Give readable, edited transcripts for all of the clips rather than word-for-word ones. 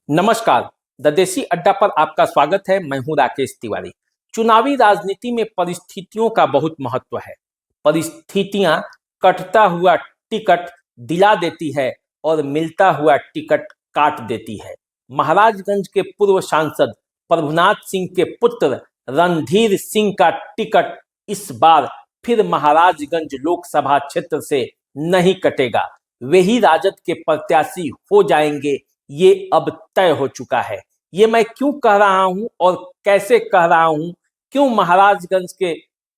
नमस्कार। द देसी अड्डा पर आपका स्वागत है। मैं हूं राकेश तिवारी। चुनावी राजनीति में परिस्थितियों का बहुत महत्व है। परिस्थितियां कटता हुआ टिकट दिला देती है और मिलता हुआ टिकट काट देती है। महाराजगंज के पूर्व सांसद प्रभुनाथ सिंह के पुत्र रणधीर सिंह का टिकट इस बार फिर महाराजगंज लोकसभा क्षेत्र से नहीं कटेगा। वे ही राजद के प्रत्याशी हो जाएंगे, ये अब तय हो चुका है। ये मैं क्यों कह रहा हूं और कैसे कह रहा हूं, क्यों महाराजगंज के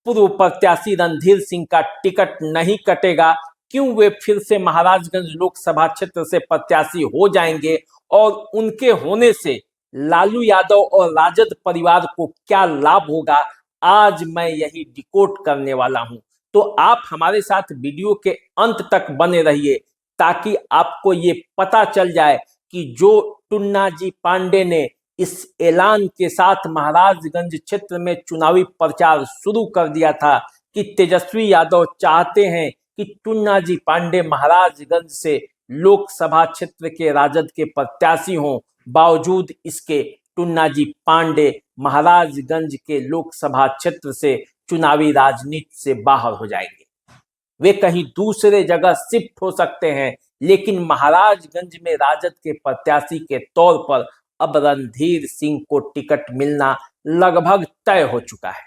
पूर्व प्रत्याशी रणधीर सिंह का टिकट नहीं कटेगा, क्यों वे फिर से महाराजगंज लोकसभा क्षेत्र से प्रत्याशी हो जाएंगे और उनके होने से लालू यादव और राजद परिवार को क्या लाभ होगा, आज मैं यही डिकोड करने वाला हूं। तो आप हमारे साथ वीडियो के अंत तक बने रहिए ताकि आपको ये पता चल जाए कि जो टुन्ना जी पांडे ने इस ऐलान के साथ महाराजगंज क्षेत्र में चुनावी प्रचार शुरू कर दिया था कि तेजस्वी यादव चाहते हैं कि टुन्ना जी पांडे महाराजगंज से लोकसभा क्षेत्र के राजद के प्रत्याशी हों, बावजूद इसके टुन्ना जी पांडे महाराजगंज के लोकसभा क्षेत्र से चुनावी राजनीति से बाहर हो जाएंगे। वे कहीं दूसरे जगह शिफ्ट हो सकते हैं, लेकिन महाराजगंज में राजद के प्रत्याशी के तौर पर अब रणधीर सिंह को टिकट मिलना लगभग तय हो चुका है।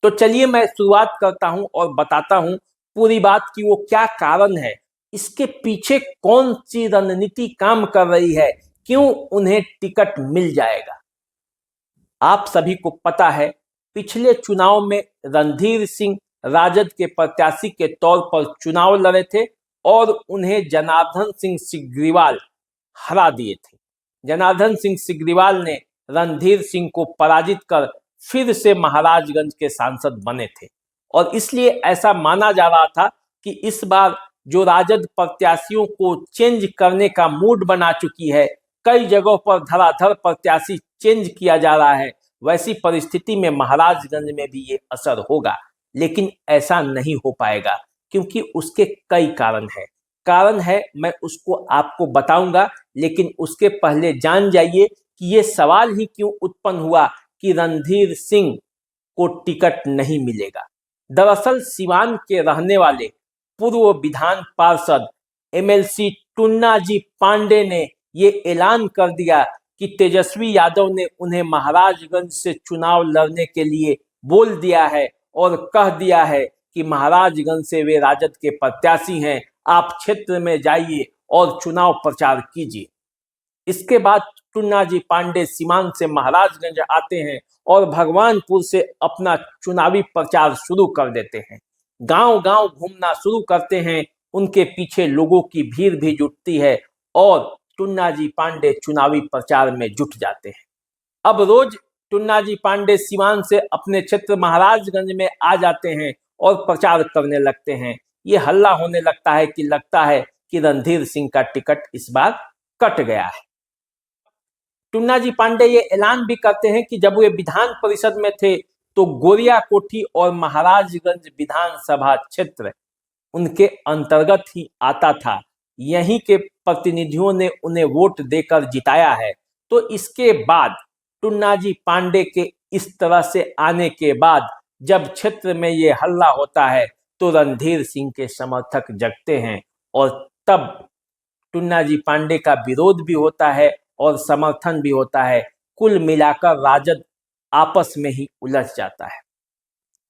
तो चलिए मैं शुरुआत करता हूं और बताता हूं पूरी बात कि वो क्या कारण है, इसके पीछे कौन सी रणनीति काम कर रही है, क्यों उन्हें टिकट मिल जाएगा। आप सभी को पता है, पिछले चुनाव में रणधीर सिंह राजद के प्रत्याशी के तौर पर चुनाव लड़े थे और उन्हें जनार्दन सिंह सिग्रीवाल हरा दिए थे। जनार्दन सिंह सिग्रीवाल ने रणधीर सिंह को पराजित कर फिर से महाराजगंज के सांसद बने थे और इसलिए ऐसा माना जा रहा था कि इस बार जो राजद प्रत्याशियों को चेंज करने का मूड बना चुकी है, कई जगहों पर धराधर प्रत्याशी चेंज किया जा रहा है, वैसी परिस्थिति में महाराजगंज में भी ये असर होगा। लेकिन ऐसा नहीं हो पाएगा क्योंकि उसके कई कारण है मैं उसको आपको बताऊंगा, लेकिन उसके पहले जान जाइए कि ये सवाल ही क्यों उत्पन्न हुआ कि रणधीर सिंह को टिकट नहीं मिलेगा। दरअसल सिवान के रहने वाले पूर्व विधान पार्षद एमएलसी टुन्ना जी पांडे ने ये ऐलान कर दिया कि तेजस्वी यादव ने उन्हें महाराजगंज से चुनाव लड़ने के लिए बोल दिया है और कह दिया है कि महाराजगंज से वे राजद के प्रत्याशी हैं, आप क्षेत्र में जाइए और चुनाव प्रचार कीजिए। इसके बाद टुन्ना जी पांडे सीमांत से महाराजगंज आते हैं और भगवानपुर से अपना चुनावी प्रचार शुरू कर देते हैं। गांव गांव घूमना शुरू करते हैं, उनके पीछे लोगों की भीड़ भी जुटती है और टुन्ना जी पांडे चुनावी प्रचार में जुट जाते हैं। अब रोज टुन्ना जी पांडे सिवान से अपने क्षेत्र महाराजगंज में आ जाते हैं और प्रचार करने लगते हैं। ये हल्ला होने लगता है कि रणधीर सिंह का टिकट इस बार कट गया है। टुन्ना जी पांडे ये ऐलान भी करते हैं कि जब वे विधान परिषद में थे तो गोरिया कोठी और महाराजगंज विधानसभा क्षेत्र उनके अंतर्गत ही आता था, यहीं के प्रतिनिधियों ने उन्हें वोट देकर जिताया है। तो इसके बाद टुन्ना जी पांडे के इस तरह से आने के बाद जब क्षेत्र में ये हल्ला होता है तो रणधीर सिंह के समर्थक जगते हैं और तब टुन्ना जी पांडे का विरोध भी होता है और समर्थन भी होता है। कुल मिलाकर राजद आपस में ही उलझ जाता है।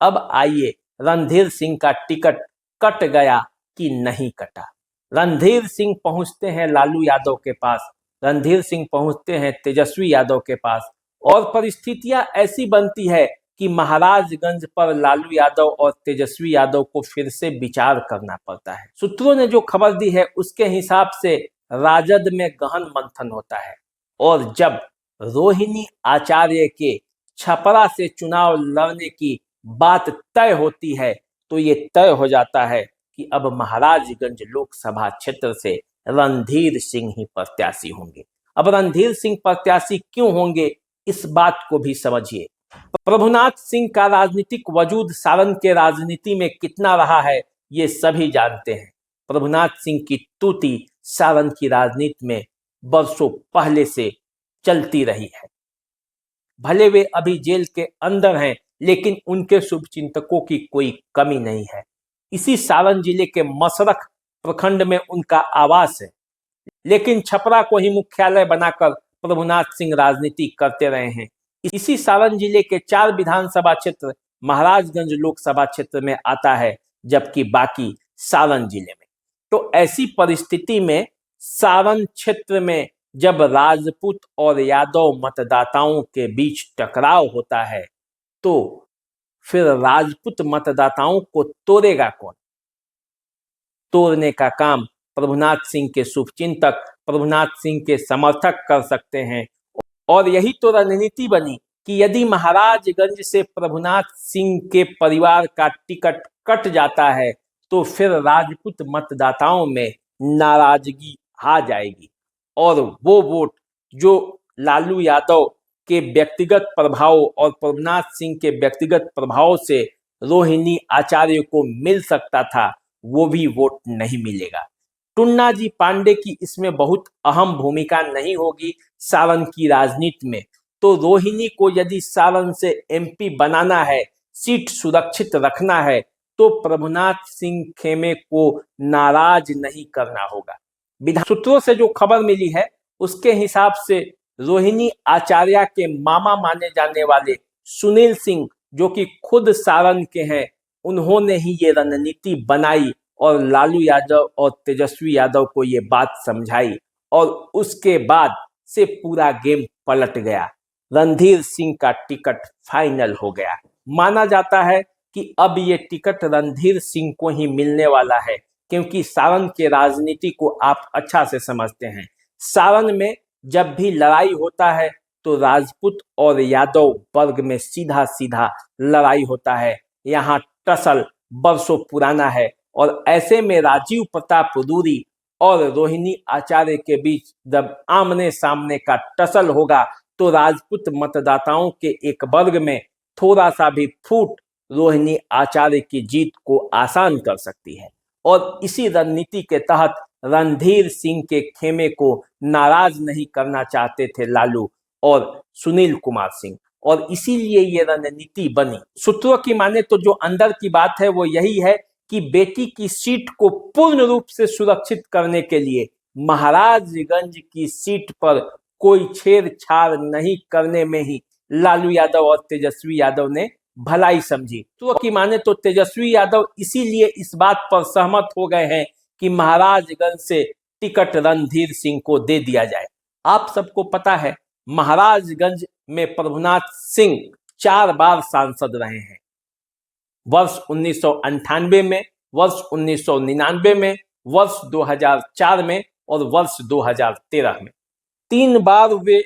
अब आइए, रणधीर सिंह का टिकट कट गया कि नहीं कटा। रणधीर सिंह पहुंचते हैं लालू यादव के पास, रणधीर सिंह पहुंचते हैं तेजस्वी यादव के पास और परिस्थितियां ऐसी बनती है कि महाराजगंज पर लालू यादव और तेजस्वी यादव को फिर से विचार करना पड़ता है। सूत्रों ने जो खबर दी है उसके हिसाब से राजद में गहन मंथन होता है और जब रोहिणी आचार्य के छपरा से चुनाव लड़ने की बात तय होती है तो ये तय हो जाता है कि अब महाराजगंज लोकसभा क्षेत्र से रणधीर सिंह ही प्रत्याशी होंगे। अब रणधीर सिंह प्रत्याशी क्यों होंगे, इस बात को भी समझिए। प्रभुनाथ सिंह का राजनीतिक वजूद सारण के राजनीति में कितना रहा है ये सभी जानते हैं। प्रभुनाथ सिंह की तूती सारण की राजनीति में वर्षों पहले से चलती रही है। भले वे अभी जेल के अंदर हैं, लेकिन उनके शुभचिंतकों की कोई कमी नहीं है। इसी सारण जिले के मसरख प्रखंड में उनका आवास है, लेकिन छपरा को ही मुख्यालय बनाकर प्रभुनाथ सिंह राजनीति करते रहे हैं। इसी सारण जिले के 4 विधानसभा क्षेत्र महाराजगंज लोकसभा क्षेत्र में आता है, जबकि बाकी सारण जिले में। तो ऐसी परिस्थिति में सारण क्षेत्र में जब राजपूत और यादव मतदाताओं के बीच टकराव होता है, तो फिर राजपूत मतदाताओं को तोड़ेगा कौन? तोड़ने का काम प्रभुनाथ सिंह के शुभचिंतक, प्रभुनाथ सिंह के समर्थक कर सकते हैं। और यही तो रणनीति बनी कि यदि महाराजगंज से प्रभुनाथ सिंह के परिवार का टिकट कट जाता है, तो फिर राजपूत मतदाताओं में नाराजगी आ जाएगी और वो वोट जो लालू यादव के व्यक्तिगत प्रभाव और प्रभुनाथ सिंह के व्यक्तिगत प्रभाव से रोहिणी आचार्य को मिल सकता था, वो भी वोट नहीं मिलेगा। टुन्ना जी पांडे की इसमें बहुत अहम भूमिका नहीं होगी सारण की राजनीति में। तो रोहिणी को यदि सारण से एमपी बनाना है, सीट सुरक्षित रखना है, तो प्रभुनाथ सिंह खेमे को नाराज नहीं करना होगा। विधान सूत्रों से जो खबर मिली है उसके हिसाब से रोहिणी आचार्य के मामा माने जाने वाले सुनील सिंह, जो कि खुद सारण के हैं, उन्होंने ही ये रणनीति बनाई और लालू यादव और तेजस्वी यादव को ये बात समझाई और उसके बाद से पूरा गेम पलट गया। रणधीर सिंह का टिकट फाइनल हो गया। माना जाता है कि अब ये टिकट रणधीर सिंह को ही मिलने वाला है, क्योंकि सारण के राजनीति को आप अच्छा से समझते हैं। सारण में जब भी लड़ाई होता है तो राजपूत और यादव वर्ग में सीधा सीधा लड़ाई होता है। यहाँ टसल वर्षों पुराना है और ऐसे में राजीव प्रताप रूडी और रोहिणी आचार्य के बीच जब आमने सामने का टसल होगा, तो राजपूत मतदाताओं के एक वर्ग में थोड़ा सा भी फूट रोहिणी आचार्य की जीत को आसान कर सकती है। और इसी रणनीति के तहत रणधीर सिंह के खेमे को नाराज नहीं करना चाहते थे लालू और सुनील कुमार सिंह, और इसीलिए ये रणनीति बनी। सूत्रों की माने तो जो अंदर की बात है वो यही है कि बेटी की सीट को पूर्ण रूप से सुरक्षित करने के लिए महाराजगंज की सीट पर कोई छेड़छाड़ नहीं करने में ही लालू यादव और तेजस्वी यादव ने भलाई समझी। तो की माने तो तेजस्वी यादव इसीलिए इस बात पर सहमत हो गए हैं कि महाराजगंज से टिकट रणधीर सिंह को दे दिया जाए। आप सबको पता है महाराजगंज में प्रभुनाथ सिंह 4 बार सांसद रहे हैं, वर्ष 1998 में, वर्ष 1999 में, वर्ष 2004 में और वर्ष 2013 में। 3 बार वे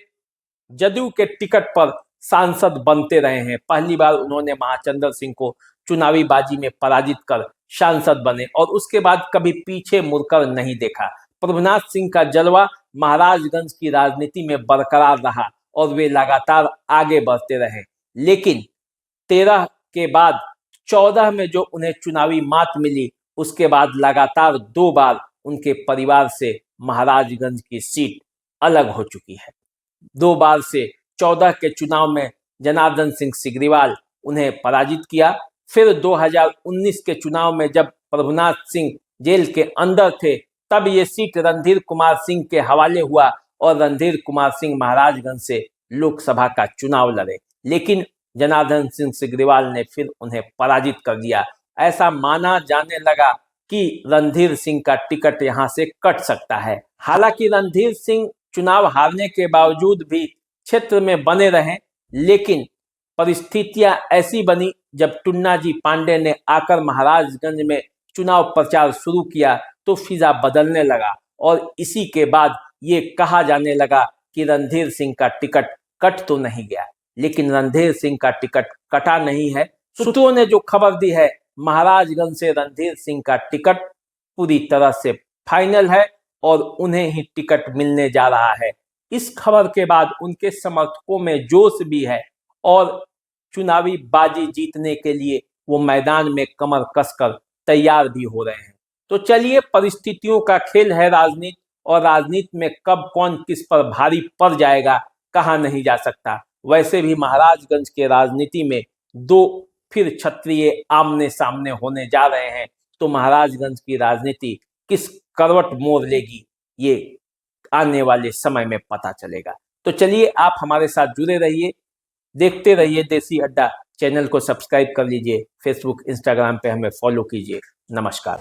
जदयू के टिकट पर सांसद बनते रहे हैं। पहली बार उन्होंने महाचंद्र सिंह को चुनावी बाजी में पराजित कर सांसद बने और उसके बाद कभी पीछे मुड़कर नहीं देखा। प्रभुनाथ सिंह का जलवा महाराजगंज की राजनीति में बरकरार रहा और वे लगातार आगे बढ़ते रहे। लेकिन 13 के बाद 14 में जो उन्हें चुनावी मात मिली, उसके बाद लगातार 2 बार उनके परिवार से महाराजगंज की सीट अलग हो चुकी है। 2 बार से 14 के चुनाव में जनार्दन सिंह सिग्रीवाल उन्हें पराजित किया। फिर 2019 के चुनाव में जब प्रभुनाथ सिंह जेल के अंदर थे, तब ये सीट रणधीर कुमार सिंह के हवाले हुआ और रणधीर कुमार सिंह महाराजगंज से लोकसभा का चुनाव लड़े, लेकिन जनार्दन सिंह सिग्रीवाल ने फिर उन्हें पराजित कर दिया। ऐसा माना जाने लगा कि रणधीर सिंह का टिकट यहां से कट सकता है। हालांकि रणधीर सिंह चुनाव हारने के बावजूद भी क्षेत्र में बने रहे, लेकिन परिस्थितियां ऐसी बनी जब टुन्ना जी पांडे ने आकर महाराजगंज में चुनाव प्रचार शुरू किया तो फिजा बदलने लगा और इसी के बाद ये कहा जाने लगा कि रणधीर सिंह का टिकट कट तो नहीं गया, लेकिन रणधीर सिंह का टिकट कटा नहीं है। सूत्रों ने जो खबर दी है, महाराजगंज से रणधीर सिंह का टिकट पूरी तरह से फाइनल है और उन्हें ही टिकट मिलने जा रहा है। इस खबर के बाद उनके समर्थकों में जोश भी है और चुनावी बाजी जीतने के लिए वो मैदान में कमर कसकर तैयार भी हो रहे हैं। तो चलिए, परिस्थितियों का खेल है राजनीति, और राजनीति में कब कौन किस पर भारी पड़ जाएगा कहा नहीं जा सकता। वैसे भी महाराजगंज के राजनीति में दो फिर क्षत्रिय आमने सामने होने जा रहे हैं, तो महाराजगंज की राजनीति किस करवट मोड़ लेगी ये आने वाले समय में पता चलेगा। तो चलिए आप हमारे साथ जुड़े रहिए, देखते रहिए देसी अड्डा। चैनल को सब्सक्राइब कर लीजिए, फेसबुक इंस्टाग्राम पे हमें फॉलो कीजिए। नमस्कार।